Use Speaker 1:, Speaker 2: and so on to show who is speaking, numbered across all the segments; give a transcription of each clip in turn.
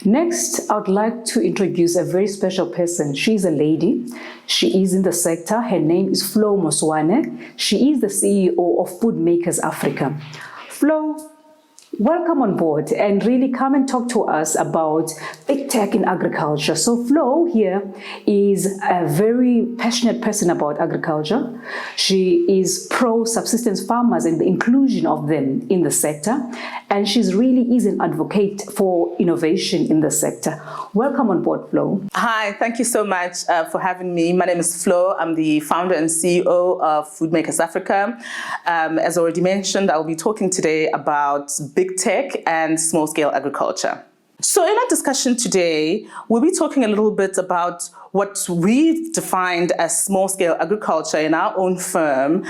Speaker 1: Next, I'd like to introduce a very special person. She's a lady. She is in the sector. Her name is Flo Mosoane. She is the CEO of FoodMakers Africa. Flo, welcome on board and really come and talk to us about big tech in agriculture. So Flo here is a very passionate person about agriculture. She is pro-subsistence farmers and the inclusion of them in the sector. And she's really is an advocate for innovation in the sector. Welcome on board, Flo.
Speaker 2: Hi, thank you so much for having me. My name is Flo. I'm the founder and CEO of FoodMakers Africa. As already mentioned, I'll be talking today about big tech and small-scale agriculture. So in our discussion today, we'll be talking a little bit about what we've defined as small-scale agriculture in our own firm.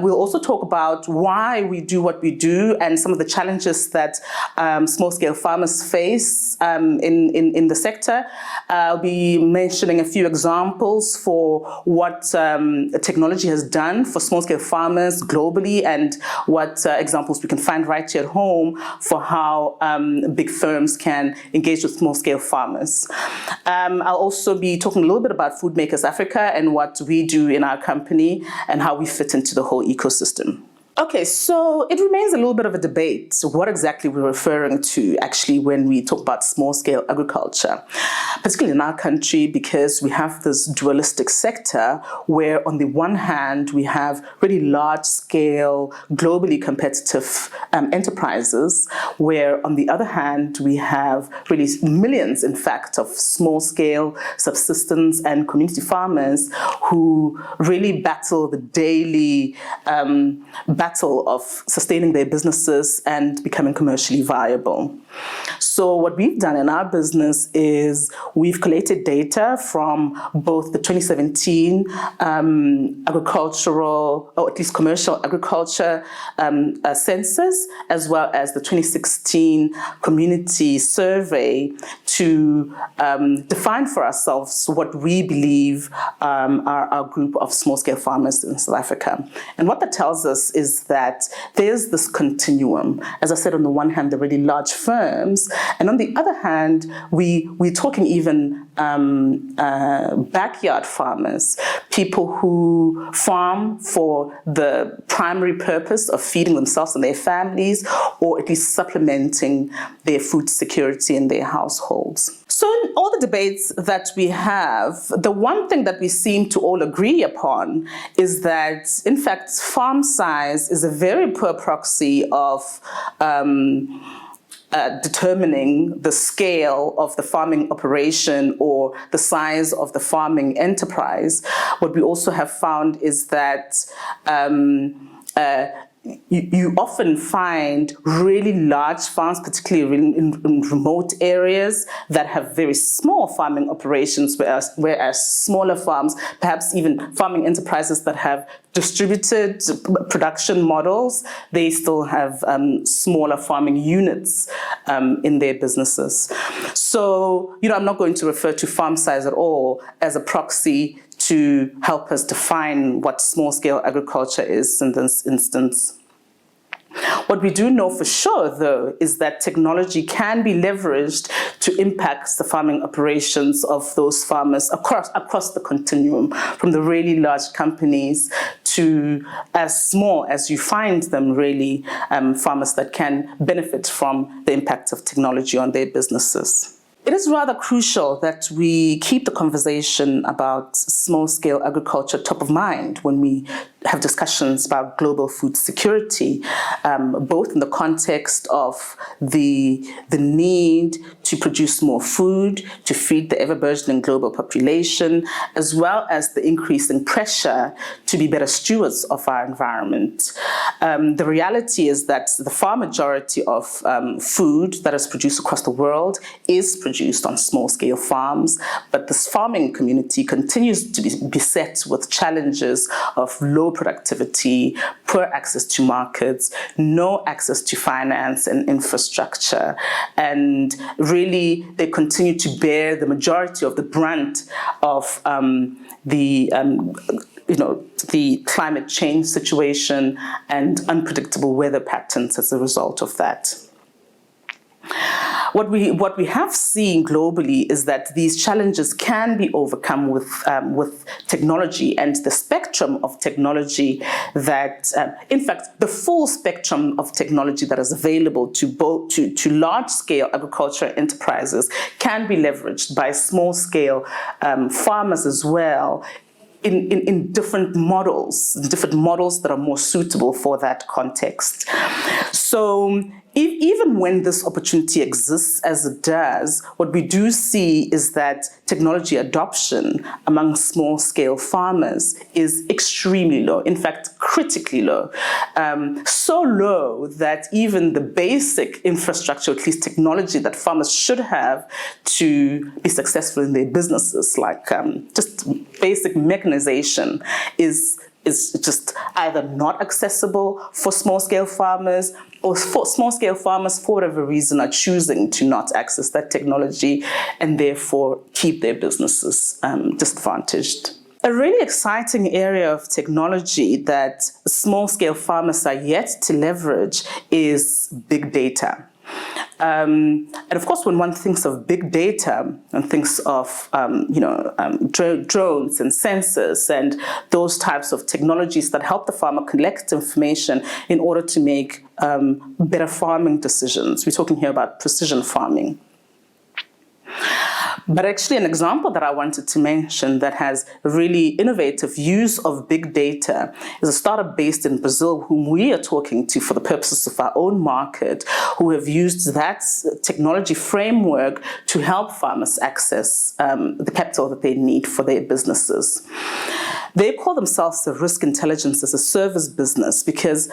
Speaker 2: We'll also talk about why we do what we do and some of the challenges that small-scale farmers face in the sector. I'll be mentioning a few examples for what technology has done for small-scale farmers globally and what examples we can find right here at home for how big firms can engage with small-scale farmers. I'll also be talking a little bit about FoodMakers Africa and what we do in our company and how we fit into the whole ecosystem. Okay, so it remains a little bit of a debate what exactly we're referring to actually when we talk about small-scale agriculture, particularly in our country because we have this dualistic sector where on the one hand we have really large-scale, globally competitive enterprises, where on the other hand we have really millions, in fact, of small-scale subsistence and community farmers who really battle the daily battle of sustaining their businesses and becoming commercially viable. So what we've done in our business is we've collated data from both the 2017 agricultural, or at least commercial agriculture census, as well as the 2016 community survey to define for ourselves what we believe are our group of small-scale farmers in South Africa. And what that tells us is that there's this continuum. As I said, on the one hand, the really large firms, and on the other hand, we're talking even backyard farmers, people who farm for the primary purpose of feeding themselves and their families, or at least supplementing their food security in their households. So in all the debates that we have, the one thing that we seem to all agree upon is that, in fact, farm size is a very poor proxy of determining the scale of the farming operation or the size of the farming enterprise. What we also have found is that you often find really large farms, particularly in remote areas, that have very small farming operations, whereas smaller farms, perhaps even farming enterprises that have distributed production models, they still have smaller farming units in their businesses. So, I'm not going to refer to farm size at all as a proxy to help us define what small-scale agriculture is in this instance. What we do know for sure, though, is that technology can be leveraged to impact the farming operations of those farmers across the continuum, from the really large companies to as small as you find them, really, farmers that can benefit from the impact of technology on their businesses. It is rather crucial that we keep the conversation about small-scale agriculture top of mind when we have discussions about global food security, both in the context of the need to produce more food, to feed the ever-burgeoning global population, as well as the increasing pressure to be better stewards of our environment. The reality is that the far majority of food that is produced across the world is produced on small-scale farms, but this farming community continues to be beset with challenges of low productivity, poor access to markets, no access to finance and infrastructure, and really they continue to bear the majority of the brunt of the climate change situation and unpredictable weather patterns as a result of that. What we have seen globally is that these challenges can be overcome with technology, and the spectrum of technology that, in fact, the full spectrum of technology that is available to large-scale agricultural enterprises can be leveraged by small-scale farmers as well, in different models that are more suitable for that context. So even when this opportunity exists as it does, what we do see is that technology adoption among small-scale farmers is extremely low, in fact, critically low. So low that even the basic infrastructure, at least technology that farmers should have to be successful in their businesses, like just basic mechanization, is just either not accessible for small-scale farmers, or for small-scale farmers, for whatever reason, are choosing to not access that technology and therefore keep their businesses disadvantaged. A really exciting area of technology that small-scale farmers are yet to leverage is big data. And of course, when one thinks of big data and thinks of drones and sensors and those types of technologies that help the farmer collect information in order to make better farming decisions, we're talking here about precision farming. But actually, an example that I wanted to mention that has really innovative use of big data is a startup based in Brazil, whom we are talking to for the purposes of our own market, who have used that technology framework to help farmers access the capital that they need for their businesses. They call themselves a risk intelligence as a service business because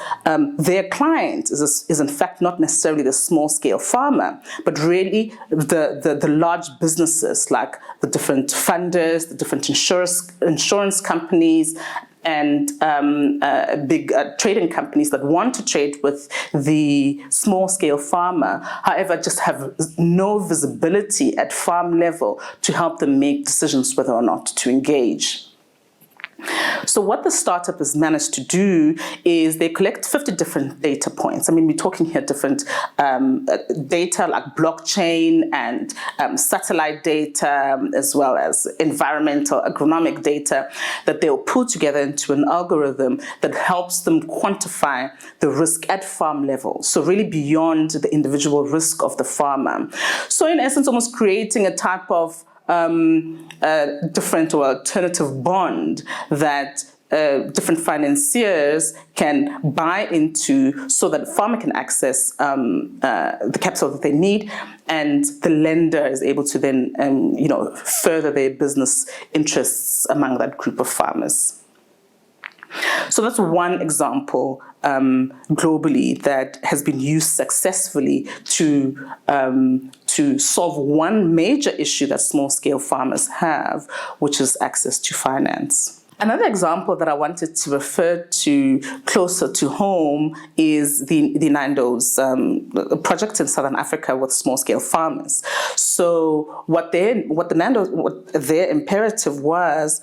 Speaker 2: their client is in fact not necessarily the small-scale farmer, but really the large businesses like the different funders, the different insurance companies, and big trading companies that want to trade with the small-scale farmer, however, just have no visibility at farm level to help them make decisions whether or not to engage. So what the startup has managed to do is they collect 50 different data points. I mean, we're talking here different data like blockchain and satellite data, as well as environmental agronomic data that they'll put together into an algorithm that helps them quantify the risk at farm level. So really beyond the individual risk of the farmer. So in essence, almost creating a type of different or alternative bond that different financiers can buy into so that the farmer can access the capital that they need, and the lender is able to then further their business interests among that group of farmers. So that's one example globally that has been used successfully to solve one major issue that small-scale farmers have, which is access to finance. Another example that I wanted to refer to closer to home is the Nando's project in Southern Africa with small-scale farmers. So what their imperative was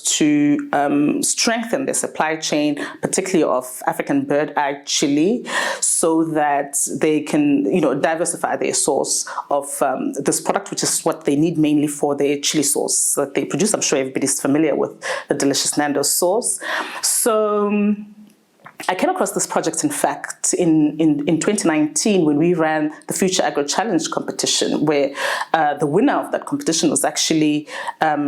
Speaker 2: to strengthen their supply chain, particularly of African bird-eye chili, so that they can diversify their source of this product, which is what they need mainly for their chili sauce that they produce. I'm sure everybody's familiar with the delicious Nando's sauce. So I came across this project, in fact, in 2019 when we ran the Future Agro Challenge competition, where the winner of that competition was actually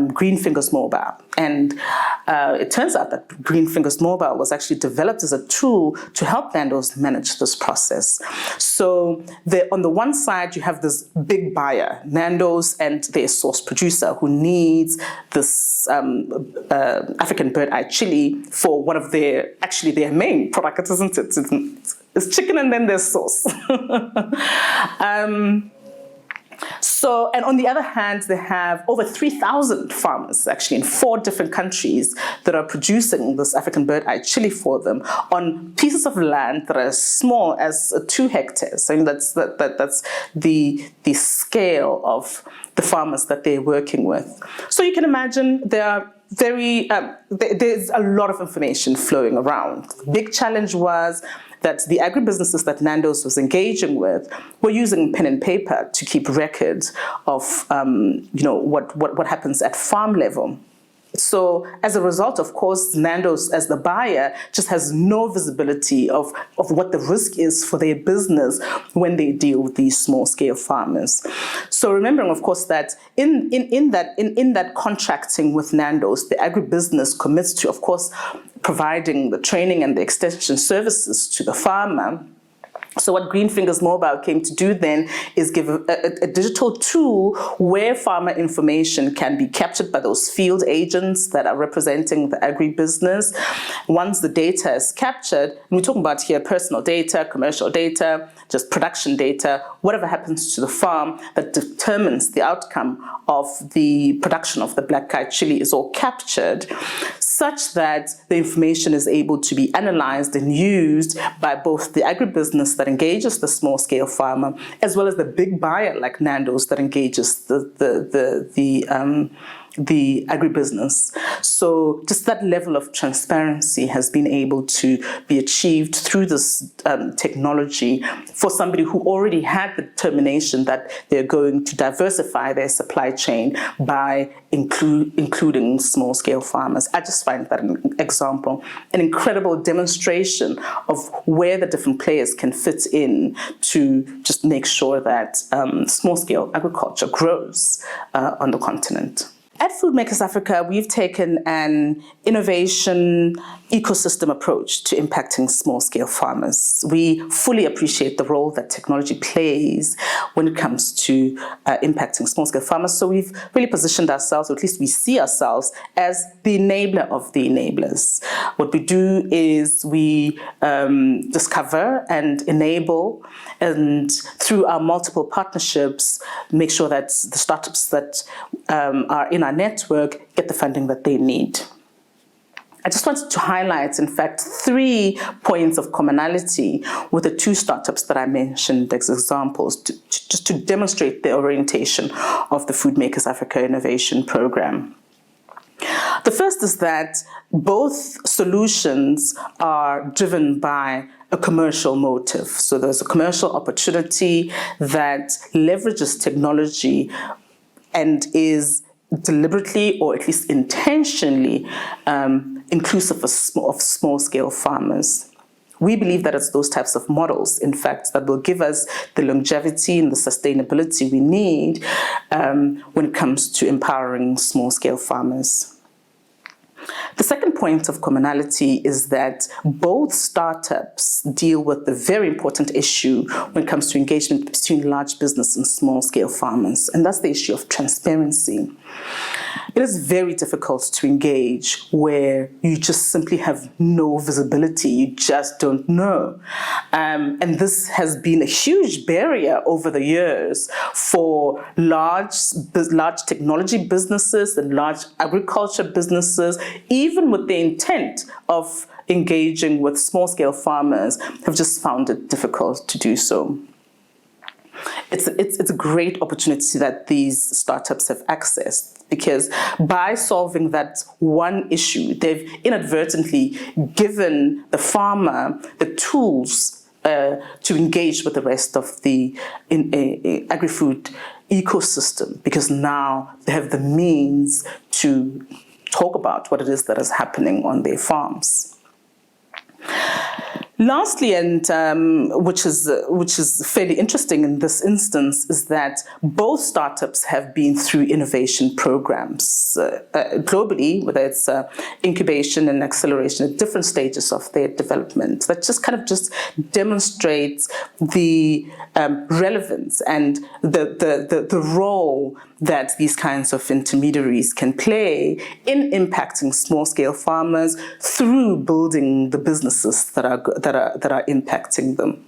Speaker 2: Green Fingers Mobile. And it turns out that Green Fingers Mobile was actually developed as a tool to help Nando's manage this process. So on the one side, you have this big buyer, Nando's, and their source producer who needs this African bird-eye chili for one of their main product, isn't it? It's chicken and then there's sauce. So, and on the other hand, they have over 3,000 farmers actually in 4 different countries that are producing this African bird-eye chili for them on pieces of land that are as small as 2 hectares. I mean, that's the scale of the farmers that they're working with. So you can imagine there are there's a lot of information flowing around. The big challenge was that the agribusinesses that Nando's was engaging with were using pen and paper to keep records of, what happens at farm level. So as a result, of course, Nando's as the buyer just has no visibility of what the risk is for their business when they deal with these small-scale farmers. So remembering, of course, that in that contracting with Nando's, the agribusiness commits to, of course, providing the training and the extension services to the farmer. So what Green Fingers Mobile came to do then is give a digital tool where farmer information can be captured by those field agents that are representing the agribusiness. Once the data is captured, and we're talking about here personal data, commercial data, just production data, whatever happens to the farm that determines the outcome of the production of the black-eyed chili is all captured, such that the information is able to be analyzed and used by both the agribusiness that engages the small-scale farmer, as well as the big buyer like Nando's that engages the agribusiness. So just that level of transparency has been able to be achieved through this technology for somebody who already had the determination that they're going to diversify their supply chain by including small-scale farmers. I just find that an example, an incredible demonstration of where the different players can fit in to just make sure that small-scale agriculture grows on the continent. At FoodMakers Africa, we've taken an innovation ecosystem approach to impacting small-scale farmers. We fully appreciate the role that technology plays when it comes to impacting small-scale farmers. So we've really positioned ourselves, or at least we see ourselves, as the enabler of the enablers. What we do is we discover and enable, and through our multiple partnerships, make sure that the startups that are in our network get the funding that they need. I just wanted to highlight, in fact, 3 points of commonality with the 2 startups that I mentioned as examples, just to demonstrate the orientation of the FoodMakers Africa Innovation Program. The first is that both solutions are driven by a commercial motive. So there's a commercial opportunity that leverages technology and is deliberately, or at least intentionally, inclusive of small-scale farmers. We believe that it's those types of models, in fact, that will give us the longevity and the sustainability we need when it comes to empowering small-scale farmers. The second point of commonality is that both startups deal with the very important issue when it comes to engagement between large business and small-scale farmers, and that's the issue of transparency. It is very difficult to engage where you just simply have no visibility, you just don't know. And this has been a huge barrier over the years for large technology businesses and large agriculture businesses, even with the intent of engaging with small-scale farmers, have just found it difficult to do so. It's a great opportunity that these startups have accessed, because by solving that one issue, they've inadvertently given the farmer the tools to engage with the rest of the agri-food ecosystem, because now they have the means to talk about what it is that is happening on their farms. Lastly, and which is fairly interesting in this instance, is that both startups have been through innovation programs globally, whether it's incubation and acceleration at different stages of their development. That just kind of just demonstrates the relevance and the role that these kinds of intermediaries can play in impacting small-scale farmers through building the businesses that are impacting them.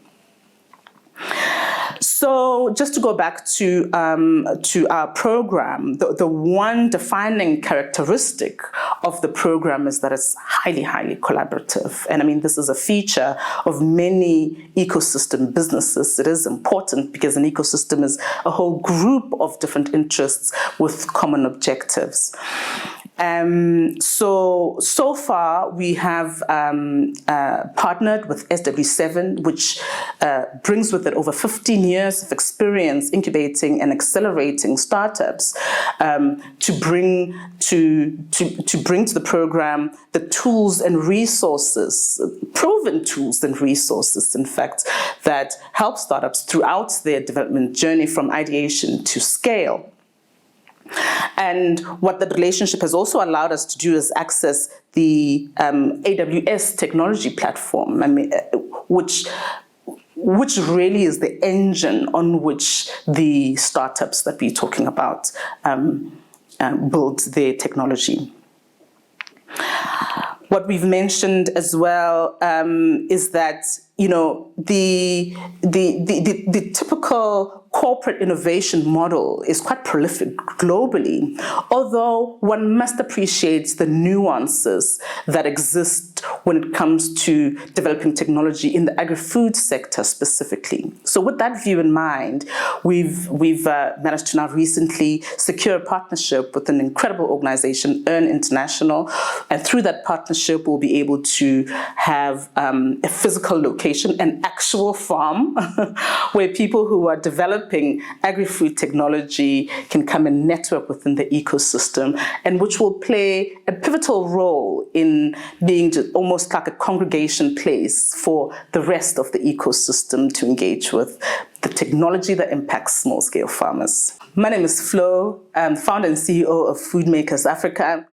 Speaker 2: So just to go back to our program, the one defining characteristic of the program is that it's highly, highly collaborative. And I mean, this is a feature of many ecosystem businesses. It is important because an ecosystem is a whole group of different interests with common objectives. So far we have partnered with SW7, which brings with it over 15 years of experience incubating and accelerating startups, to bring to the program the tools and resources, proven tools and resources, in fact, that help startups throughout their development journey from ideation to scale. And what that relationship has also allowed us to do is access the AWS technology platform, which really is the engine on which the startups that we're talking about build their technology. What we've mentioned as well is that, you know, the typical corporate innovation model is quite prolific globally, although one must appreciate the nuances that exist when it comes to developing technology in the agri-food sector specifically. So with that view in mind, we've managed to now recently secure a partnership with an incredible organization, Earn International, and through that partnership we'll be able to have a physical location, an actual farm where people who are developing agri-food technology can come and network within the ecosystem, and which will play a pivotal role in being almost like a congregation place for the rest of the ecosystem to engage with the technology that impacts small-scale farmers. My name is Flo. I'm founder and CEO of FoodMakers Africa.